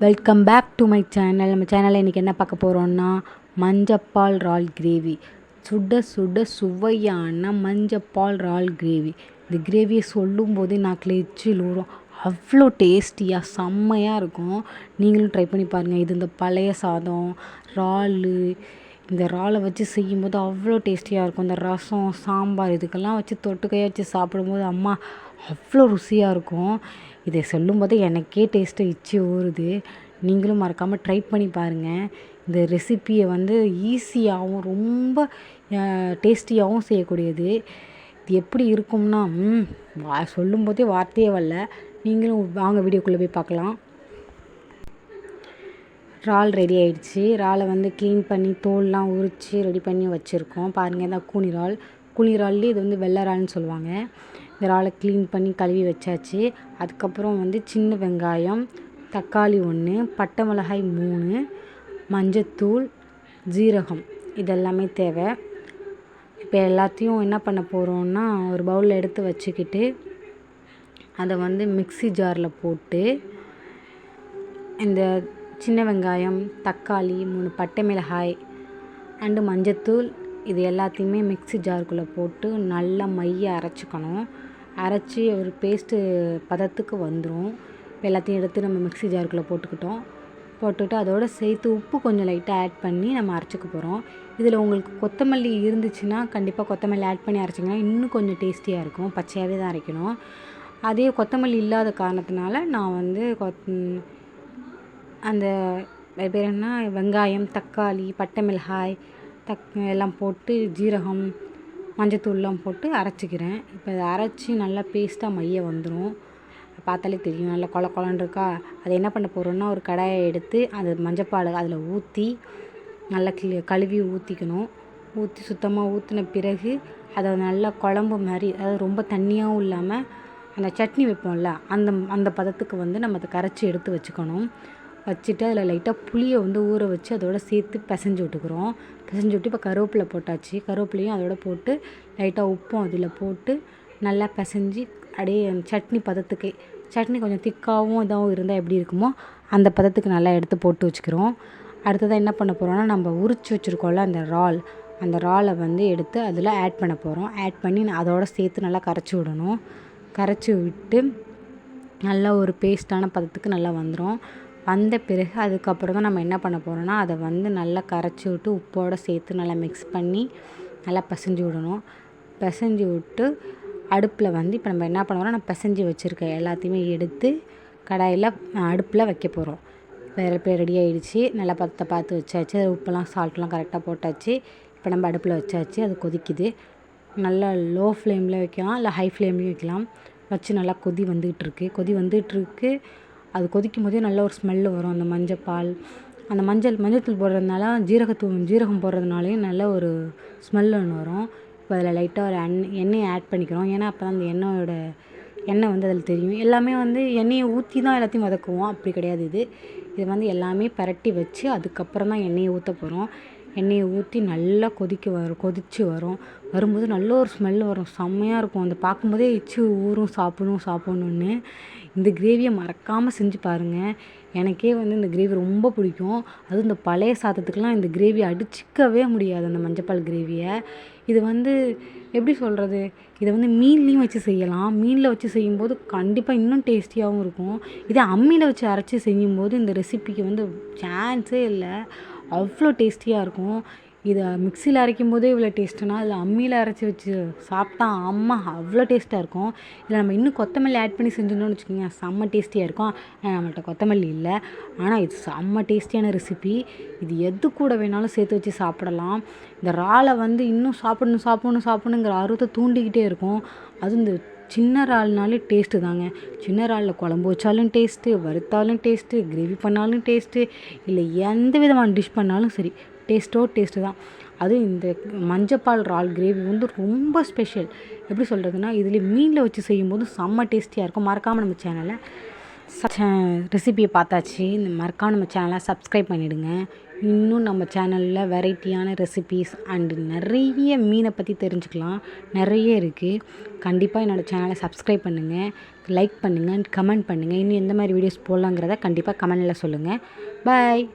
Welcome back to my channel. நம்ம சேனலில் இன்றைக்கி என்ன பார்க்க போகிறோன்னா மஞ்சப்பால் இறால் கிரேவி. சுட சுட சுவையான மஞ்சப்பால் இறால் கிரேவி. இந்த கிரேவியை சொல்லும்போதே நாக்கில் எச்சில் ஊறும். அவ்வளோ டேஸ்டியாக செம்மையாக இருக்கும். நீங்களும் ட்ரை பண்ணி பாருங்கள். இது இந்த பழைய சாதம், இறால், இந்த இறாலை வச்சு செய்யும்போது அவ்வளோ டேஸ்டியாக இருக்கும். இந்த ரசம், சாம்பார் இதுக்கெல்லாம் வச்சு தொட்டுக்கையாக வச்சு சாப்பிடும்போது அம்மா அவ்வளோ ருசியாக இருக்கும். இதை சொல்லும்போது எனக்கே டேஸ்ட்டு எச்சி ஊறுது. நீங்களும் மறக்காமல் ட்ரை பண்ணி பாருங்கள். இந்த ரெசிப்பியை ஈஸியாகவும் ரொம்ப டேஸ்டியாகவும் செய்யக்கூடியது. இது எப்படி இருக்கும்னா சொல்லும்போதே வார்த்தையே வரல. நீங்களும் வாங்க வீடியோக்குள்ளே போய் பார்க்கலாம். இறால் ரெடி ஆகிடுச்சு. இறாலை க்ளீன் பண்ணி தோல்லாம் உரித்து ரெடி பண்ணி வச்சுருக்கோம். பாருங்கள், இதான் கூனி இறால். கூனி இறால்லே இது வெள்ளை இறால்னு சொல்லுவாங்க. இந்த இறாலை க்ளீன் பண்ணி கழுவி வச்சாச்சு. அதுக்கப்புறம் சின்ன வெங்காயம், தக்காளி 1, பட்டை மிளகாய் 3, மஞ்சத்தூள், ஜீரகம் இதெல்லாமே தேவை. இப்போ எல்லாத்தையும் என்ன பண்ண போகிறோன்னா, ஒரு பவுலில் எடுத்து வச்சுக்கிட்டு அதை மிக்ஸி ஜாரில் போட்டு இந்த சின்ன வெங்காயம், தக்காளி, 3 பட்டை மிளகாய் அண்டு மஞ்சத்தூள் இது எல்லாத்தையுமே மிக்ஸி ஜாருக்குள்ளே போட்டு நல்லா மைய அரைச்சிக்கணும். அரைச்சி ஒரு பேஸ்ட்டு பதத்துக்கு வந்துடும். இப்போ எல்லாத்தையும் எடுத்து நம்ம மிக்ஸி ஜாருக்குள்ளே போட்டுட்டு அதோடு சேர்த்து உப்பு கொஞ்சம் லைட்டாக ஆட் பண்ணி நம்ம அரைச்சிக்க போகிறோம். இதில் உங்களுக்கு கொத்தமல்லி இருந்துச்சுன்னா கண்டிப்பாக கொத்தமல்லி ஆட் பண்ணி அரைச்சிங்கன்னா இன்னும் கொஞ்சம் டேஸ்டியாக இருக்கும். பச்சையாகவே தான் அரைக்கணும். அதே கொத்தமல்லி இல்லாத காரணத்தினால நான் அந்த பேர் என்ன, வெங்காயம், தக்காளி, பட்டை மிளகாய் எல்லாம் போட்டு ஜீரகம், மஞ்சத்தூள்லாம் போட்டு அரைச்சிக்கிறேன். இப்போ அதை அரைச்சி நல்லா பேஸ்ட்டாக மைய வந்துடும். பார்த்தாலே தெரியும், நல்லா கொல கொலன்னு இருக்கா. அதை என்ன பண்ண போகிறோன்னா, ஒரு கடாயை எடுத்து அது மஞ்சப்பால் அதில் ஊற்றி நல்லா கழுவி ஊற்றிக்கணும். ஊற்றி சுத்தமாக ஊற்றின பிறகு அதை நல்லா குழம்பு மாதிரி, அதாவது ரொம்ப தண்ணியாகவும் இல்லாமல் அந்த சட்னி வைப்போம்ல அந்த பதத்துக்கு நம்ம அதை கரைச்சி எடுத்து வச்சுக்கணும். வச்சுட்டு அதில் லைட்டாக புளியை ஊற வச்சு அதோடு சேர்த்து பிசைஞ்சு விட்டுக்கிறோம். பிசைஞ்சு விட்டு இப்போ கருவேப்பிலை போட்டாச்சு. கருவேப்பிலையும் அதோட போட்டு லைட்டாக உப்பும் அதில் போட்டு நல்லா பிசைஞ்சு அப்படியே சட்னி பதத்துக்கு, சட்னி கொஞ்சம் திக்காகவும் இதாகவும் இருந்தால் எப்படி இருக்குமோ அந்த பதத்துக்கு நல்லா எடுத்து போட்டு வச்சுக்கிறோம். அடுத்ததாக என்ன பண்ண போகிறோன்னா, நம்ம உரித்து வச்சுருக்கோம்ல அந்த இறாலை எடுத்து அதில் ஆட் பண்ண போகிறோம். ஆட் பண்ணி அதோடு சேர்த்து நல்லா கரைச்சி விடணும். கரைச்சி விட்டு நல்லா ஒரு பேஸ்ட்டான பதத்துக்கு நல்லா வந்துடும். வந்த பிறகு அதுக்கப்புறம் தான் நம்ம என்ன பண்ண போகிறோன்னா, அதை நல்லா கரைச்சி விட்டு உப்போடு சேர்த்து நல்லா மிக்ஸ் பண்ணி நல்லா பிசைஞ்சு விடணும். பிசைஞ்சு விட்டு அடுப்பில் இப்போ நம்ம என்ன பண்ண போகிறோம், நான் பிசைஞ்சு வச்சுருக்க எல்லாத்தையுமே எடுத்து கடாயில் அடுப்பில் வைக்க போகிறோம். இப்போ ரெடி ஆகிடுச்சு. நல்லா பதத்தை பார்த்து வச்சாச்சு. அது உப்பெல்லாம் சால்ட்லாம் கரெக்டாக போட்டாச்சு. இப்போ நம்ம அடுப்பில் வச்சாச்சு. அது கொதிக்குது. நல்லா லோ ஃப்ளேமில் வைக்கலாம், இல்லை ஹை ஃப்ளேம்லேயும் வைக்கலாம். வச்சு நல்லா கொதி வந்துகிட்ருக்கு. அது கொதிக்கும் போதே நல்ல ஒரு ஸ்மெல்லு வரும். அந்த மஞ்சப்பால், அந்த மஞ்சத்தூள் போடுறதுனால ஜீரகம் போடுறதுனாலையும் நல்ல ஒரு ஸ்மெல் ஒன்று வரும். இப்போ அதில் லைட்டாக ஒரு எண்ணெயை ஆட் பண்ணிக்கிறோம். ஏன்னா அப்போ தான் அந்த எண்ணெய் அதில் தெரியும். எல்லாமே எண்ணெயை ஊற்றி தான் எல்லாத்தையும் வதக்குவோம். அப்படி கிடையாது. இது எல்லாமே பரட்டி வச்சு அதுக்கப்புறம் தான் எண்ணெயை ஊற்ற போகிறோம். எண்ணெயை ஊற்றி நல்லா கொதித்து வரும்போது நல்ல ஒரு ஸ்மெல் வரும். செம்மையாக இருக்கும். அதை பார்க்கும்போதே எச்சி ஊறும், சாப்பிடணுன்னு. இந்த கிரேவியை மறக்காமல் செஞ்சு பாருங்கள். எனக்கே இந்த கிரேவி ரொம்ப பிடிக்கும். அதுவும் இந்த பழைய சாதத்துக்கெலாம் இந்த கிரேவி அடிச்சிக்கவே முடியாது, அந்த மஞ்சப்பால் கிரேவியை. இது எப்படி சொல்கிறது, இதை மீன்லேயும் வச்சு செய்யலாம். மீனில் வச்சு செய்யும்போது கண்டிப்பாக இன்னும் டேஸ்டியாகவும் இருக்கும். இதே அம்மியில் வச்சு அரைச்சி செய்யும்போது இந்த ரெசிபிக்கு சான்ஸே இல்லை. அவ்வளோ டேஸ்டியாக இருக்கும். இதை மிக்சியில் அரைக்கும் போதே இவ்வளோ டேஸ்ட்டுனா அதில் அம்மியில் அரைச்சி வச்சு சாப்பிட்டா அவ்வளோ டேஸ்ட்டாக இருக்கும். இதில் நம்ம இன்னும் கொத்தமல்லி ஆட் பண்ணி செஞ்சிருந்தோம்னு வச்சுக்கோங்க, செம்ம டேஸ்டியாக இருக்கும். நம்மள்கிட்ட கொத்தமல்லி இல்லை. ஆனால் இது செம்ம டேஸ்டியான ரெசிபி. இது எது கூட வேணாலும் சேர்த்து வச்சு சாப்பிடலாம். இந்த இறாலை இன்னும் சாப்பிடணுங்கிற ஆர்வத்தை தூண்டிக்கிட்டே இருக்கும். அதுவும் இந்த சின்ன இறால்னாலே டேஸ்ட்டு தாங்க. சின்ன இறாலில் குழம்பு வச்சாலும் டேஸ்ட்டு, வறுத்தாலும் டேஸ்ட்டு, கிரேவி பண்ணாலும் டேஸ்ட்டு, இல்லை எந்த விதமான டிஷ் பண்ணாலும் சரி, டேஸ்ட்டு தான். அதுவும் இந்த மஞ்சப்பால் இறால் கிரேவி ரொம்ப ஸ்பெஷல். எப்படி சொல்கிறதுனா, இதில் மீனில் வச்சு செய்யும்போது செம்ம டேஸ்டியாக இருக்கும். மறக்காமல் நம்ம சேனலை ரெசிபியை பார்த்தாச்சு. மறக்காமல் நம்ம சேனலை சப்ஸ்கிரைப் பண்ணிவிடுங்க. இன்னும் நம்ம சேனலில் வெரைட்டியான ரெசிபீஸ் அண்டு நிறைய மீனை பற்றி தெரிஞ்சுக்கலாம். நிறைய இருக்குது. கண்டிப்பாக என்னோடய சேனலை சப்ஸ்கிரைப் பண்ணுங்கள். லைக் பண்ணுங்கள், கமெண்ட் பண்ணுங்கள். இன்னும் எந்த மாதிரி வீடியோஸ் போடலாங்கிறத கண்டிப்பாக கமெண்டில் சொல்லுங்கள். பாய்.